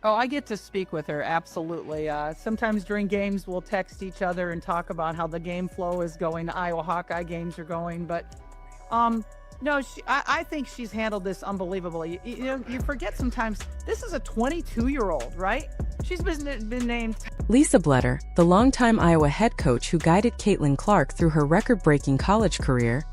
Oh, I get to speak with her, absolutely. Sometimes during games, we'll text each other and talk about how the game flow is going, the Iowa Hawkeye games are going. But um, no, I think she's handled this unbelievably. You forget sometimes this is a 22-year-old, right? She's been named. Lisa Bluder, the longtime Iowa head coach who guided Caitlin Clark through her record-breaking college career,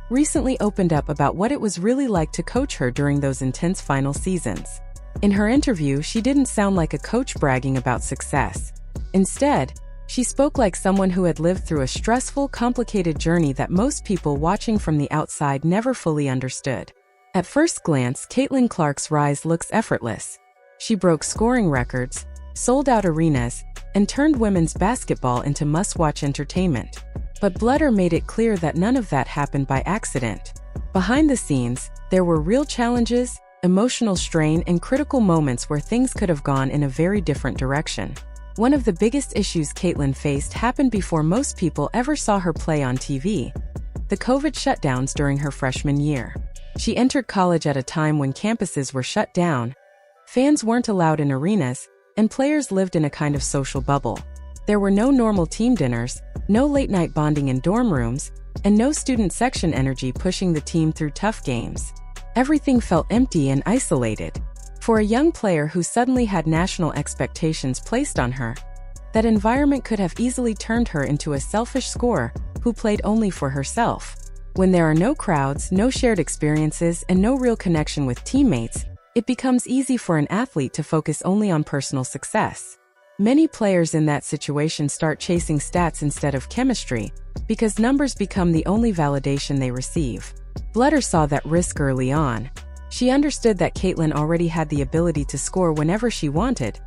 recently opened up about what it was really like to coach her during those intense final seasons. In her interview, she didn't sound like a coach bragging about success. Instead, she spoke like someone who had lived through a stressful, complicated journey that most people watching from the outside never fully understood. At first glance, Caitlin Clark's rise looks effortless. She broke scoring records, sold out arenas, and turned women's basketball into must-watch entertainment. But Bluder made it clear that none of that happened by accident. Behind the scenes, there were real challenges, emotional strain, and critical moments where things could have gone in a very different direction. One of the biggest issues Caitlin faced happened before most people ever saw her play on TV: the COVID shutdowns during her freshman year. She entered college at a time when campuses were shut down, fans weren't allowed in arenas, and players lived in a kind of social bubble. There were no normal team dinners, no late-night bonding in dorm rooms, and no student section energy pushing the team through tough games. Everything felt empty and isolated. For a young player who suddenly had national expectations placed on her, that environment could have easily turned her into a selfish scorer who played only for herself. When there are no crowds, no shared experiences, and no real connection with teammates, it becomes easy for an athlete to focus only on personal success. Many players in that situation start chasing stats instead of chemistry, because numbers become the only validation they receive. Bluder saw that risk early on. She understood that Caitlin already had the ability to score whenever she wanted,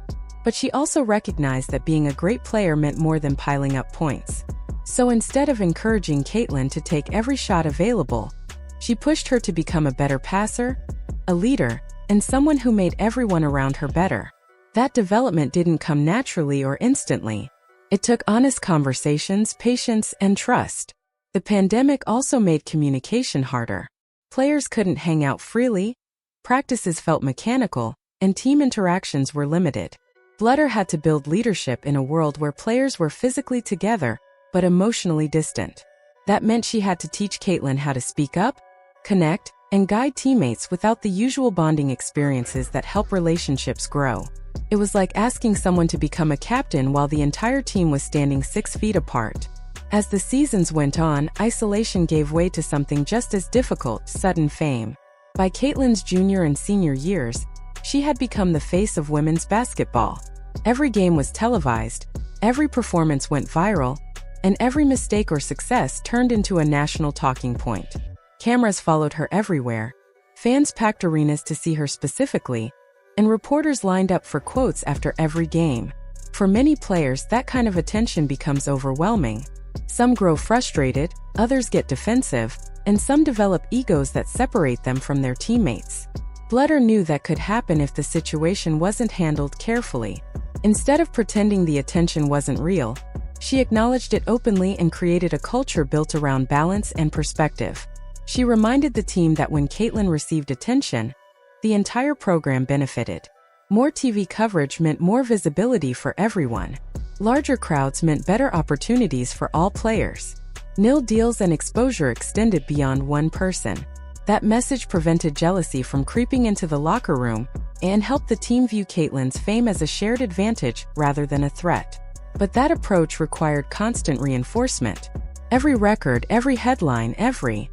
but she also recognized that being a great player meant more than piling up points. So instead of encouraging Caitlin to take every shot available, she pushed her to become a better passer, a leader, and someone who made everyone around her better. That development didn't come naturally or instantly. It took honest conversations, patience, and trust. The pandemic also made communication harder. Players couldn't hang out freely, practices felt mechanical, and team interactions were limited. Bluder had to build leadership in a world where players were physically together, but emotionally distant. That meant she had to teach Caitlin how to speak up, connect, and guide teammates without the usual bonding experiences that help relationships grow. It was like asking someone to become a captain while the entire team was standing 6 feet apart. As the seasons went on, isolation gave way to something just as difficult: sudden fame. By Caitlin's junior and senior years, she had become the face of women's basketball. Every game was televised, every performance went viral, and every mistake or success turned into a national talking point. Cameras followed her everywhere, fans packed arenas to see her specifically, and reporters lined up for quotes after every game. For many players, that kind of attention becomes overwhelming. Some grow frustrated, others get defensive, and some develop egos that separate them from their teammates. Bluder knew that could happen if the situation wasn't handled carefully. Instead of pretending the attention wasn't real, she acknowledged it openly and created a culture built around balance and perspective. She reminded the team that when Caitlin received attention, the entire program benefited. More TV coverage meant more visibility for everyone. Larger crowds meant better opportunities for all players. Nil deals and exposure extended beyond one person. That message prevented jealousy from creeping into the locker room and helped the team view Caitlin's fame as a shared advantage rather than a threat. But that approach required constant reinforcement. Every record, every headline, every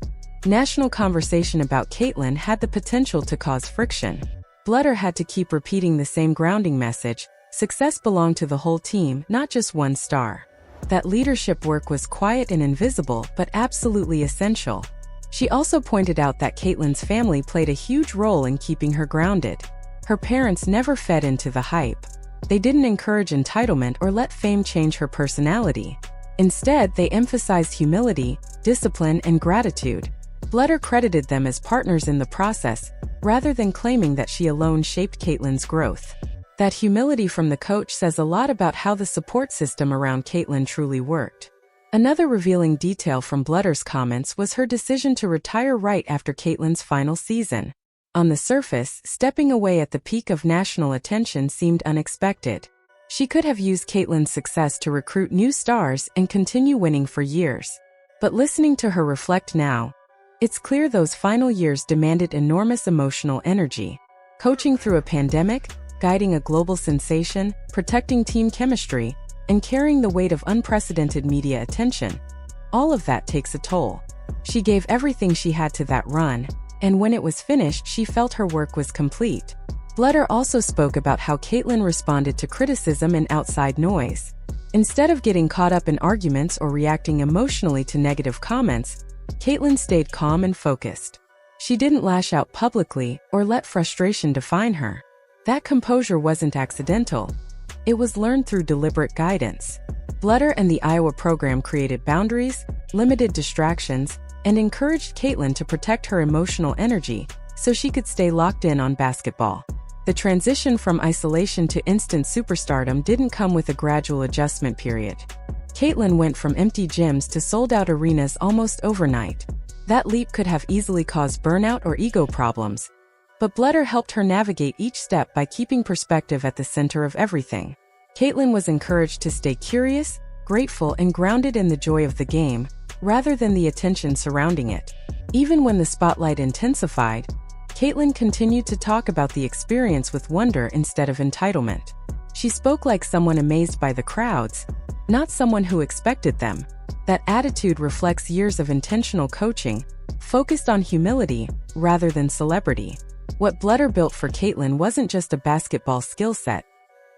national conversation about Caitlin had the potential to cause friction. Bluder had to keep repeating the same grounding message: success belonged to the whole team, not just one star. That leadership work was quiet and invisible, but absolutely essential. She also pointed out that Caitlin's family played a huge role in keeping her grounded. Her parents never fed into the hype. They didn't encourage entitlement or let fame change her personality. Instead, they emphasized humility, discipline, and gratitude. Bluder credited them as partners in the process, rather than claiming that she alone shaped Caitlin's growth. That humility from the coach says a lot about how the support system around Caitlin truly worked. Another revealing detail from Bluder's comments was her decision to retire right after Caitlin's final season. On the surface, stepping away at the peak of national attention seemed unexpected. She could have used Caitlin's success to recruit new stars and continue winning for years. But listening to her reflect now, it's clear those final years demanded enormous emotional energy. Coaching through a pandemic, guiding a global sensation, protecting team chemistry, and carrying the weight of unprecedented media attention. All of that takes a toll. She gave everything she had to that run, and when it was finished, she felt her work was complete. Bluder also spoke about how Caitlin responded to criticism and outside noise. Instead of getting caught up in arguments or reacting emotionally to negative comments, Caitlin stayed calm and focused. She didn't lash out publicly or let frustration define her. That composure wasn't accidental. It was learned through deliberate guidance. Bluder and the Iowa program created boundaries, limited distractions, and encouraged Caitlin to protect her emotional energy so she could stay locked in on basketball. The transition from isolation to instant superstardom didn't come with a gradual adjustment period. Caitlin went from empty gyms to sold-out arenas almost overnight. That leap could have easily caused burnout or ego problems. But Bluder helped her navigate each step by keeping perspective at the center of everything. Caitlin was encouraged to stay curious, grateful, and grounded in the joy of the game, rather than the attention surrounding it. Even when the spotlight intensified, Caitlin continued to talk about the experience with wonder instead of entitlement. She spoke like someone amazed by the crowds, not someone who expected them. That attitude reflects years of intentional coaching, focused on humility rather than celebrity. What Bluder built for Caitlin wasn't just a basketball skill set.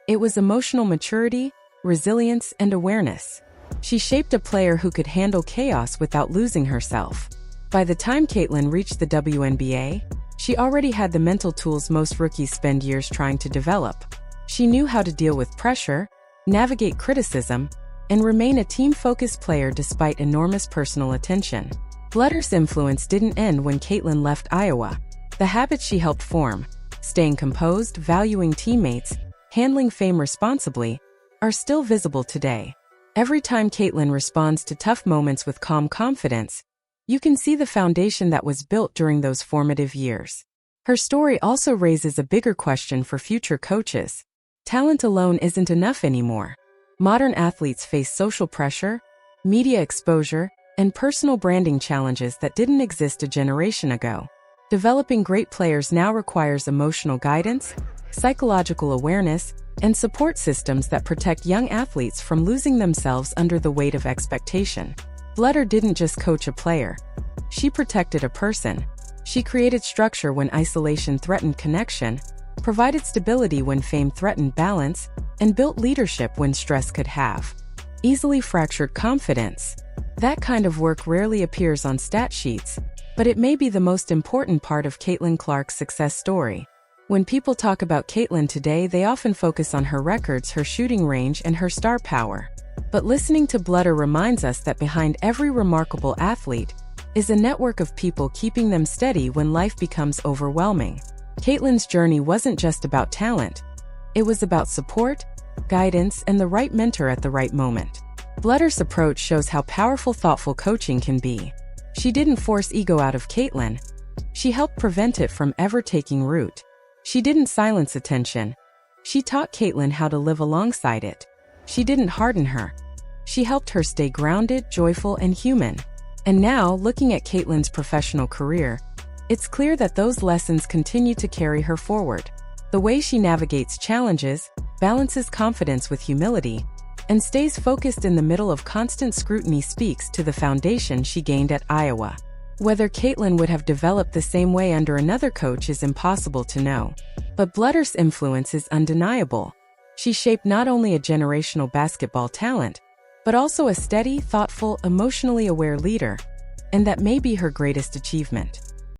It was emotional maturity, resilience, and awareness. She shaped a player who could handle chaos without losing herself. By the time Caitlin reached the WNBA, she already had the mental tools most rookies spend years trying to develop. She knew how to deal with pressure, navigate criticism, and remain a team-focused player despite enormous personal attention. Bluder's influence didn't end when Caitlin left Iowa. The habits she helped form, staying composed, valuing teammates, handling fame responsibly, are still visible today. Every time Caitlin responds to tough moments with calm confidence, you can see the foundation that was built during those formative years. Her story also raises a bigger question for future coaches. Talent alone isn't enough anymore. Modern athletes face social pressure, media exposure, and personal branding challenges that didn't exist a generation ago. Developing great players now requires emotional guidance, psychological awareness, and support systems that protect young athletes from losing themselves under the weight of expectation. Bluder didn't just coach a player. She protected a person. She created structure when isolation threatened connection, provided stability when fame threatened balance, and built leadership when stress could have easily fractured confidence. That kind of work rarely appears on stat sheets, but it may be the most important part of Caitlin Clark's success story. When people talk about Caitlin today, they often focus on her records, her shooting range, and her star power. But listening to Bluder reminds us that behind every remarkable athlete is a network of people keeping them steady when life becomes overwhelming. Caitlin's journey wasn't just about talent. It was about support, guidance, and the right mentor at the right moment. Bluder's approach shows how powerful thoughtful coaching can be. She didn't force ego out of Caitlin. She helped prevent it from ever taking root. She didn't silence attention. She taught Caitlin how to live alongside it. She didn't harden her. She helped her stay grounded, joyful, and human. And now, looking at Caitlin's professional career, it's clear that those lessons continue to carry her forward. The way she navigates challenges, balances confidence with humility, and stays focused in the middle of constant scrutiny speaks to the foundation she gained at Iowa. Whether Caitlin would have developed the same way under another coach is impossible to know. But Bluder's influence is undeniable. She shaped not only a generational basketball talent, but also a steady, thoughtful, emotionally aware leader. And that may be her greatest achievement.